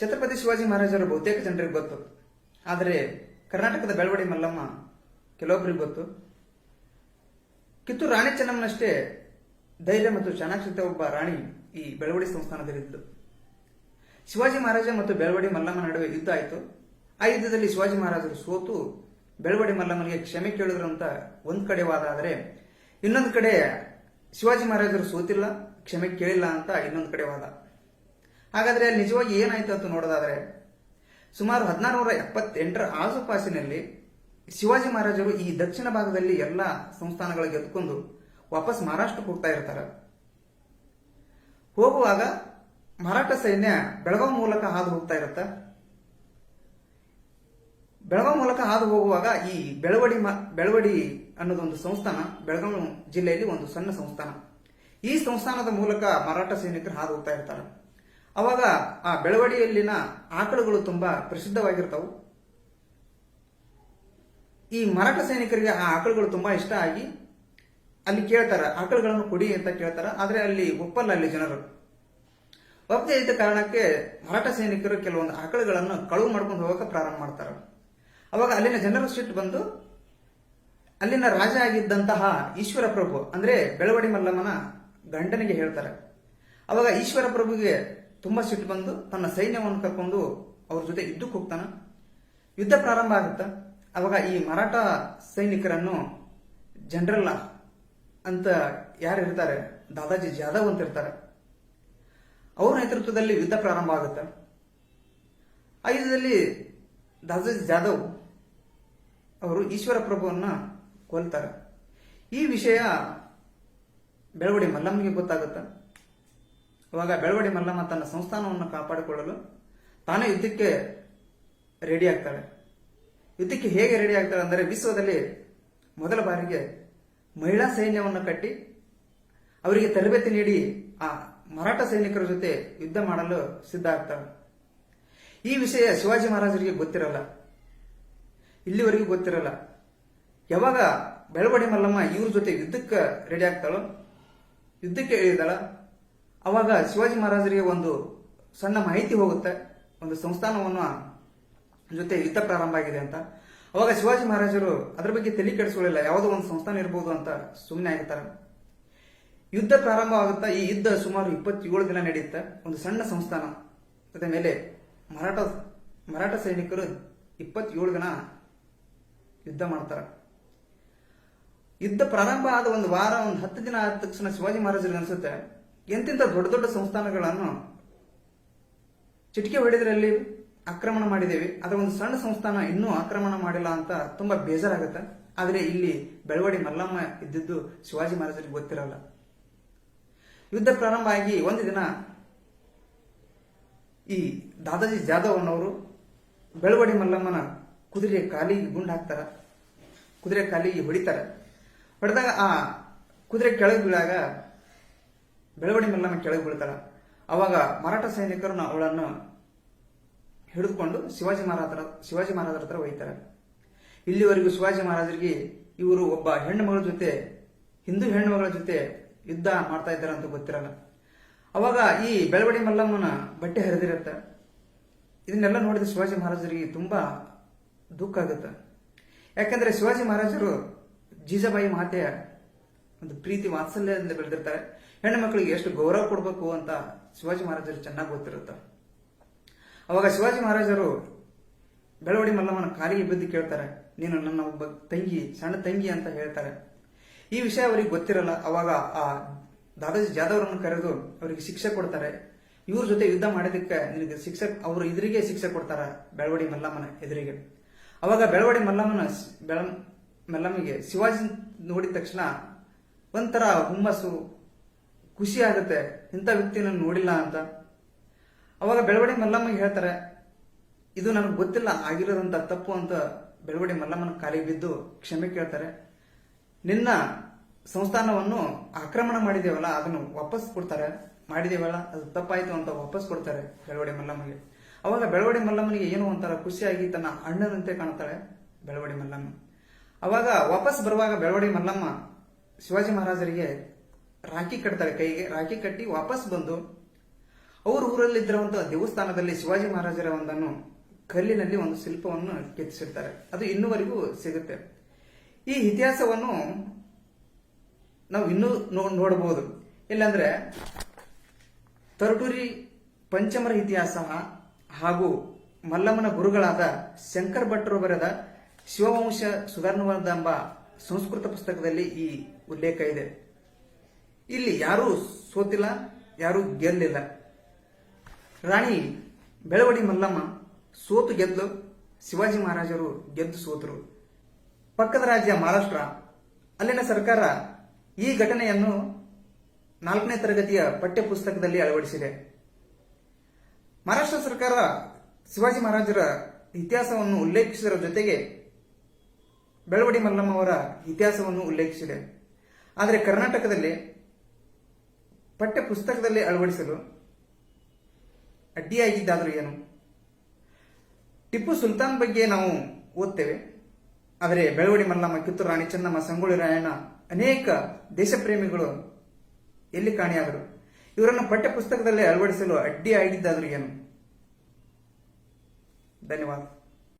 ಛತ್ರಪತಿ ಶಿವಾಜಿ ಮಹಾರಾಜರು ಬಹುತೇಕ ಜನರಿಗೆ ಗೊತ್ತು. ಆದರೆ ಕರ್ನಾಟಕದ ಬೆಳವಡಿ ಮಲ್ಲಮ್ಮ ಕೆಲವೊಬ್ಬರಿಗೆ ಗೊತ್ತು. ಕಿತ್ತೂರು ರಾಣಿ ಚೆನ್ನಮ್ಮನಷ್ಟೇ ಧೈರ್ಯ ಮತ್ತು ಚಾಣಾಕ್ಷತೆ ಒಬ್ಬ ರಾಣಿ ಈ ಬೆಳವಡಿ ಸಂಸ್ಥಾನದಲ್ಲಿದ್ದು. ಶಿವಾಜಿ ಮಹಾರಾಜ ಮತ್ತು ಬೆಳವಡಿ ಮಲ್ಲಮ್ಮ ನಡುವೆ ಯುದ್ಧ ಆಯಿತು. ಆ ಯುದ್ಧದಲ್ಲಿ ಶಿವಾಜಿ ಮಹಾರಾಜರು ಸೋತು ಬೆಳವಡಿ ಮಲ್ಲಮ್ಮನಿಗೆ ಕ್ಷಮೆ ಕೇಳಿದ್ರು ಅಂತ ಒಂದ್ ಕಡೆ ವಾದ ಆದರೆ, ಇನ್ನೊಂದು ಕಡೆ ಶಿವಾಜಿ ಮಹಾರಾಜರು ಸೋತಿಲ್ಲ, ಕ್ಷಮೆ ಕೇಳಿಲ್ಲ ಅಂತ ಇನ್ನೊಂದು ಕಡೆ ವಾದ. ಹಾಗಾದ್ರೆ ಅಲ್ಲಿ ನಿಜವಾಗಿ ಏನಾಯ್ತು ಅಂತ ನೋಡೋದಾದ್ರೆ, ಸುಮಾರು 1678ರ ಆಸುಪಾಸಿನಲ್ಲಿ ಶಿವಾಜಿ ಮಹಾರಾಜರು ಈ ದಕ್ಷಿಣ ಭಾಗದಲ್ಲಿ ಎಲ್ಲ ಸಂಸ್ಥಾನಗಳಿಗೆ ಎತ್ಕೊಂಡು ವಾಪಸ್ ಮಹಾರಾಷ್ಟ್ರಕ್ಕೆ ಹೋಗ್ತಾ ಇರ್ತಾರೆ. ಹೋಗುವಾಗ ಮರಾಠ ಸೈನ್ಯ ಬೆಳಗಾವಿ ಮೂಲಕ ಹಾದು ಹೋಗ್ತಾ ಇರುತ್ತೆ. ಬೆಳಗಾವಿ ಮೂಲಕ ಹಾದು ಹೋಗುವಾಗ ಈ ಬೆಳವಡಿ ಅನ್ನೋದೊಂದು ಸಂಸ್ಥಾನ ಬೆಳಗಾವಿ ಜಿಲ್ಲೆಯಲ್ಲಿ ಒಂದು ಸಣ್ಣ ಸಂಸ್ಥಾನ. ಈ ಸಂಸ್ಥಾನದ ಮೂಲಕ ಮರಾಠ ಸೈನಿಕರು ಹಾದು ಹೋಗ್ತಾ ಇರ್ತಾರೆ. ಅವಾಗ ಆ ಬೆಳವಡಿಯಲ್ಲಿನ ಆಕಳುಗಳು ತುಂಬಾ ಪ್ರಸಿದ್ಧವಾಗಿರ್ತಾವು. ಈ ಮರಾಠ ಸೈನಿಕರಿಗೆ ಆ ಆಕಳುಗಳು ತುಂಬಾ ಇಷ್ಟ ಆಗಿ ಅಲ್ಲಿ ಕೇಳ್ತಾರ, ಆಕಳುಗಳನ್ನು ಕೊಡಿ ಅಂತ ಕೇಳ್ತಾರ. ಆದ್ರೆ ಅಲ್ಲಿ ಒಪ್ಪಲ್ಲ ಅಲ್ಲಿ ಜನರು. ಒಪ್ಪದೇ ಇದ್ದ ಕಾರಣಕ್ಕೆ ಮರಾಠ ಸೈನಿಕರು ಕೆಲವೊಂದು ಆಕಳುಗಳನ್ನು ಕಳುವು ಮಾಡ್ಕೊಂಡು ಹೋಗಕ್ಕೆ ಪ್ರಾರಂಭ ಮಾಡ್ತಾರೆ. ಅವಾಗ ಅಲ್ಲಿನ ಜನರ ಸಿಟ್ಟು ಬಂದು ಅಲ್ಲಿನ ರಾಜ ಆಗಿದ್ದಂತಹ ಈಶ್ವರ ಪ್ರಭು ಅಂದ್ರೆ ಬೆಳವಡಿ ಮಲ್ಲಮ್ಮನ ಗಂಡನಿಗೆ ಹೇಳ್ತಾರೆ. ಅವಾಗ ಈಶ್ವರ ಪ್ರಭುಗೆ ತುಂಬಾ ಸಿಟ್ಟು ಬಂದು ತನ್ನ ಸೈನ್ಯವನ್ನು ಕರ್ಕೊಂಡು ಅವ್ರ ಜೊತೆ ಯುದ್ಧಕ್ಕೆ ಹೋಗ್ತಾನ. ಯುದ್ಧ ಪ್ರಾರಂಭ ಆಗುತ್ತ. ಅವಾಗ ಈ ಮರಾಠ ಸೈನಿಕರನ್ನು ಜನರಲ್ ಅಂತ ಯಾರು ಇರ್ತಾರೆ, ದಾದಾಜಿ ಜಾಧವ್ ಅಂತ ಇರ್ತಾರೆ, ಅವ್ರ ನೇತೃತ್ವದಲ್ಲಿ ಯುದ್ಧ ಪ್ರಾರಂಭ ಆಗುತ್ತೆ. ಆ ಯುದ್ಧದಲ್ಲಿ ದಾದಾಜಿ ಜಾಧವ್ ಅವರು ಈಶ್ವರ ಪ್ರಭುವನ್ನ ಕೊಲ್ತಾರೆ. ಈ ವಿಷಯ ಬೆಳವಡಿ ಮಲ್ಲಮ್ಮನಿಗೆ ಗೊತ್ತಾಗುತ್ತೆ. ಅವಾಗ ಬೆಳವಡಿ ಮಲ್ಲಮ್ಮ ತನ್ನ ಸಂಸ್ಥಾನವನ್ನು ಕಾಪಾಡಿಕೊಳ್ಳಲು ತಾನೇ ಯುದ್ಧಕ್ಕೆ ರೆಡಿ ಆಗ್ತಾಳೆ. ಯುದ್ಧಕ್ಕೆ ಹೇಗೆ ರೆಡಿ ಆಗ್ತಾಳೆ ಅಂದರೆ, ವಿಶ್ವದಲ್ಲಿ ಮೊದಲ ಬಾರಿಗೆ ಮಹಿಳಾ ಸೈನ್ಯವನ್ನು ಕಟ್ಟಿ ಅವರಿಗೆ ತರಬೇತಿ ನೀಡಿ ಆ ಮರಾಠ ಸೈನಿಕರ ಜೊತೆ ಯುದ್ಧ ಮಾಡಲು ಸಿದ್ಧ ಆಗ್ತಾಳೆ. ಈ ವಿಷಯ ಶಿವಾಜಿ ಮಹಾರಾಜರಿಗೆ ಗೊತ್ತಿರಲ್ಲ, ಇಲ್ಲಿವರೆಗೂ ಗೊತ್ತಿರಲ್ಲ. ಯಾವಾಗ ಬೆಳವಡಿ ಮಲ್ಲಮ್ಮ ಇವ್ರ ಜೊತೆ ಯುದ್ಧಕ್ಕೆ ರೆಡಿ ಆಗ್ತಾಳೋ, ಯುದ್ಧಕ್ಕೆ ಇಳಿದಾಳ, ಅವಾಗ ಶಿವಾಜಿ ಮಹಾರಾಜರಿಗೆ ಒಂದು ಸಣ್ಣ ಮಾಹಿತಿ ಹೋಗುತ್ತೆ, ಒಂದು ಸಂಸ್ಥಾನವನ್ನು ಜೊತೆ ಯುದ್ಧ ಪ್ರಾರಂಭ ಆಗಿದೆ ಅಂತ. ಅವಾಗ ಶಿವಾಜಿ ಮಹಾರಾಜರು ಅದರ ಬಗ್ಗೆ ತಲೆ ಕೆಡಿಸ್ಕೊಳ್ಳಿಲ್ಲ, ಯಾವುದೋ ಒಂದು ಸಂಸ್ಥಾನ ಇರಬಹುದು ಅಂತ ಸುಮ್ಮನೆ ಆಗಿರ್ತಾರೆ. ಯುದ್ಧ ಪ್ರಾರಂಭ ಆಗುತ್ತಾ. ಈ ಯುದ್ಧ ಸುಮಾರು 27 ದಿನ ನಡೆಯುತ್ತೆ. ಒಂದು ಸಣ್ಣ ಸಂಸ್ಥಾನ ಅದ ಮೇಲೆ ಮರಾಠ ಸೈನಿಕರು 27 ದಿನ ಯುದ್ಧ ಮಾಡ್ತಾರೆ. ಯುದ್ಧ ಪ್ರಾರಂಭ ಆದ ಒಂದು ವಾರ, ಒಂದು 10 ದಿನ ಆದ ತಕ್ಷಣ ಶಿವಾಜಿ ಮಹಾರಾಜರಿಗೆ ಅನ್ಸುತ್ತೆ, ಎಂತೆಂಥ ದೊಡ್ಡ ದೊಡ್ಡ ಸಂಸ್ಥಾನಗಳನ್ನು ಚಿಟಿಕೆ ಹೊಡೆದ್ರಲ್ಲಿ ಆಕ್ರಮಣ ಮಾಡಿದ್ದೇವೆ, ಅದರ ಒಂದು ಸಣ್ಣ ಸಂಸ್ಥಾನ ಇನ್ನೂ ಆಕ್ರಮಣ ಮಾಡಿಲ್ಲ ಅಂತ ತುಂಬಾ ಬೇಜಾರಾಗುತ್ತೆ. ಆದರೆ ಇಲ್ಲಿ ಬೆಳವಡಿ ಮಲ್ಲಮ್ಮ ಇದ್ದಿದ್ದು ಶಿವಾಜಿ ಮಹಾರಾಜರಿಗೆ ಗೊತ್ತಿರಲ್ಲ. ಯುದ್ಧ ಪ್ರಾರಂಭ ಆಗಿ ಒಂದು ದಿನ ಈ ದಾದಾಜಿ ಜಾಧವ್ ಅನ್ನೋರು ಬೆಳವಡಿ ಮಲ್ಲಮ್ಮನ ಕುದುರೆ ಕಾಲಿಗೆ ಗುಂಡು ಹಾಕ್ತಾರ, ಕುದುರೆ ಕಾಲಿಗೆ ಹೊಡಿತಾರೆ. ಹೊಡೆದಾಗ ಆ ಕುದುರೆ ಕೆಳಗೆ ಬೀಳಾಗ ಬೆಳವಡಿ ಮಲ್ಲಮ್ಮ ಕೆಳಗೆ ಬೀಳ್ತಾರ. ಅವಾಗ ಮರಾಠ ಸೈನಿಕರು ಅವಳನ್ನು ಹಿಡಿದುಕೊಂಡು ಶಿವಾಜಿ ಮಹಾರಾಜರ ಹತ್ರ ಒಯ್ತಾರೆ. ಇಲ್ಲಿವರೆಗೂ ಶಿವಾಜಿ ಮಹಾರಾಜರಿಗೆ ಇವರು ಒಬ್ಬ ಹೆಣ್ಣು ಮಗಳ ಜೊತೆ, ಹಿಂದೂ ಹೆಣ್ಣು ಮಗಳ ಜೊತೆ ಯುದ್ಧ ಮಾಡ್ತಾ ಇದ್ದಾರೆ ಅಂತ ಗೊತ್ತಿರಲ್ಲ. ಅವಾಗ ಈ ಬೆಳವಡಿ ಮಲ್ಲಮ್ಮನ ಬಟ್ಟೆ ಹರಿದಿರುತ್ತೆ. ಇದನ್ನೆಲ್ಲ ನೋಡಿದ ಶಿವಾಜಿ ಮಹಾರಾಜರಿಗೆ ತುಂಬಾ ದುಃಖ ಆಗುತ್ತೆ. ಯಾಕಂದ್ರೆ ಶಿವಾಜಿ ಮಹಾರಾಜರು ಜೀಜಾಬಾಯಿ ಮಾತೆಯ ಒಂದು ಪ್ರೀತಿ ವಾತ್ಸಲ್ಯದಿಂದ ಬೆಳೆದಿರ್ತಾರೆ. ಹೆಣ್ಣು ಮಕ್ಕಳಿಗೆ ಎಷ್ಟು ಗೌರವ ಕೊಡಬೇಕು ಅಂತ ಶಿವಾಜಿ ಮಹಾರಾಜರು ಚೆನ್ನಾಗಿ ಗೊತ್ತಿರುತ್ತೆ. ಅವಾಗ ಶಿವಾಜಿ ಮಹಾರಾಜರು ಬೆಳವಡಿ ಮಲ್ಲಮ್ಮನ ಕಾಲಿಗೆ ಬಿದ್ದು ಕೇಳ್ತಾರೆ, ನೀನು ನನ್ನ ಒಬ್ಬ ತಂಗಿ, ಸಣ್ಣ ತಂಗಿ ಅಂತ ಹೇಳ್ತಾರೆ. ಈ ವಿಷಯ ಅವರಿಗೆ ಗೊತ್ತಿರಲ್ಲ. ಅವಾಗ ಆ ದಾದಾಜಿ ಜಾಧವ್ರನ್ನು ಕರೆದು ಅವರಿಗೆ ಶಿಕ್ಷೆ ಕೊಡ್ತಾರೆ. ಇವ್ರ ಜೊತೆ ಯುದ್ಧ ಮಾಡಿದಕ್ಕೆ ನಿನಗೆ ಶಿಕ್ಷೆ, ಅವರು ಎದುರಿಗೆ ಶಿಕ್ಷೆ ಕೊಡ್ತಾರ ಬೆಳವಡಿ ಮಲ್ಲಮ್ಮನ ಎದುರಿಗೆ. ಅವಾಗ ಬೆಳವಡಿ ಮಲ್ಲಮ್ಮಿಗೆ ಶಿವಾಜಿ ನೋಡಿದ ತಕ್ಷಣ ಒಂಥರ ಹುಮ್ಮಸ್ಸು, ಖುಷಿ ಆಗುತ್ತೆ, ಇಂಥ ವ್ಯಕ್ತಿ ನಾನು ನೋಡಿಲ್ಲ ಅಂತ. ಅವಾಗ ಬೆಳವಡಿ ಮಲ್ಲಮ್ಮಗೆ ಹೇಳ್ತಾರೆ, ಇದು ನನಗೆ ಗೊತ್ತಿಲ್ಲ, ಆಗಿರೋದಂತ ತಪ್ಪು ಅಂತ ಬೆಳವಡಿ ಮಲ್ಲಮ್ಮನ ಕಾಲಿಗೆ ಬಿದ್ದು ಕ್ಷಮೆ ಕೇಳ್ತಾರೆ. ನಿನ್ನ ಸಂಸ್ಥಾನವನ್ನು ಆಕ್ರಮಣ ಮಾಡಿದೇವಲ್ಲ ಅದನ್ನು ವಾಪಸ್ ಕೊಡ್ತಾರೆ, ಮಾಡಿದೇವಲ್ಲ ಅದು ತಪ್ಪಾಯ್ತು ಅಂತ ವಾಪಸ್ ಕೊಡ್ತಾರೆ ಬೆಳವಡಿ ಮಲ್ಲಮ್ಮಗೆ. ಅವಾಗ ಬೆಳವಡಿ ಮಲ್ಲಮ್ಮನಿಗೆ ಏನೋ ಒಂಥರ ಖುಷಿಯಾಗಿ ತನ್ನ ಅಣ್ಣನಂತೆ ಕಾಣ್ತಾಳೆ ಬೆಳವಡಿ ಮಲ್ಲಮ್ಮ. ಅವಾಗ ವಾಪಸ್ ಬರುವಾಗ ಬೆಳವಡಿ ಮಲ್ಲಮ್ಮ ಶಿವಾಜಿ ಮಹಾರಾಜರಿಗೆ ರಾಖಿ ಕಟ್ತಾರೆ, ಕೈಗೆ ರಾಖಿ ಕಟ್ಟಿ ವಾಪಸ್ ಬಂದು ಅವ್ರ ಊರಲ್ಲಿದ್ದಿರುವಂತಹ ದೇವಸ್ಥಾನದಲ್ಲಿ ಶಿವಾಜಿ ಮಹಾರಾಜರ ಒಂದನ್ನು ಕಲ್ಲಿನಲ್ಲಿ ಒಂದು ಶಿಲ್ಪವನ್ನು ಕೆತ್ತಿಸಿರ್ತಾರೆ. ಅದು ಇನ್ನುವರೆಗೂ ಸಿಗುತ್ತೆ. ಈ ಇತಿಹಾಸವನ್ನು ನಾವು ಇನ್ನೂ ನೋಡಬಹುದು. ಇಲ್ಲಾಂದ್ರೆ ತರಟೂರಿ ಪಂಚಮರ ಇತಿಹಾಸ ಹಾಗೂ ಮಲ್ಲಮ್ಮನ ಗುರುಗಳಾದ ಶಂಕರ ಭಟ್ರು ಬರೆದ ಶಿವವಂಶ ಸುಧಾರಣವಾದ ಎಂಬ ಸಂಸ್ಕೃತ ಪುಸ್ತಕದಲ್ಲಿ ಈ ಉಲ್ಲೇಖ ಇದೆ. ಇಲ್ಲಿ ಯಾರೂ ಸೋತಿಲ್ಲ, ಯಾರೂ ಗೆಲ್ಲಿಲ್ಲ. ರಾಣಿ ಬೆಳವಡಿ ಮಲ್ಲಮ್ಮ ಸೋತು ಗೆದ್ದು, ಶಿವಾಜಿ ಮಹಾರಾಜರು ಗೆದ್ದು ಸೋತರು. ಪಕ್ಕದ ರಾಜ್ಯ ಮಹಾರಾಷ್ಟ್ರ, ಅಲ್ಲಿನ ಸರ್ಕಾರ ಈ ಘಟನೆಯನ್ನು 4ನೇ ತರಗತಿಯ ಪಠ್ಯ ಪುಸ್ತಕದಲ್ಲಿ ಅಳವಡಿಸಿದೆ. ಮಹಾರಾಷ್ಟ್ರ ಸರ್ಕಾರ ಶಿವಾಜಿ ಮಹಾರಾಜರ ಇತಿಹಾಸವನ್ನು ಉಲ್ಲೇಖಿಸಿದರ ಜೊತೆಗೆ ಬೆಳವಡಿ ಮಲ್ಲಮ್ಮ ಅವರ ಇತಿಹಾಸವನ್ನು ಉಲ್ಲೇಖಿಸಿದೆ. ಆದರೆ ಕರ್ನಾಟಕದಲ್ಲಿ ಪಠ್ಯ ಪುಸ್ತಕದಲ್ಲಿ ಅಳವಡಿಸಲು ಅಡ್ಡಿಯಾಗಿದ್ದಾದರೂ ಏನು? ಟಿಪ್ಪು ಸುಲ್ತಾನ್ ಬಗ್ಗೆ ನಾವು ಓದ್ತೇವೆ, ಆದರೆ ಬೆಳವಡಿ ಮಲ್ಲಮ್ಮ, ಕಿತ್ತೂರು ರಾಣಿ ಚೆನ್ನಮ್ಮ, ಸಂಗೊಳ್ಳಿ ರಾಯಣ್ಣ ಅನೇಕ ದೇಶಪ್ರೇಮಿಗಳು ಎಲ್ಲಿ ಕಾಣೆಯಾದರು? ಇವರನ್ನು ಪಠ್ಯ ಪುಸ್ತಕದಲ್ಲಿ ಅಳವಡಿಸಲು ಅಡ್ಡಿಯಾಗಿದ್ದಾದರೂ ಏನು? ಧನ್ಯವಾದ.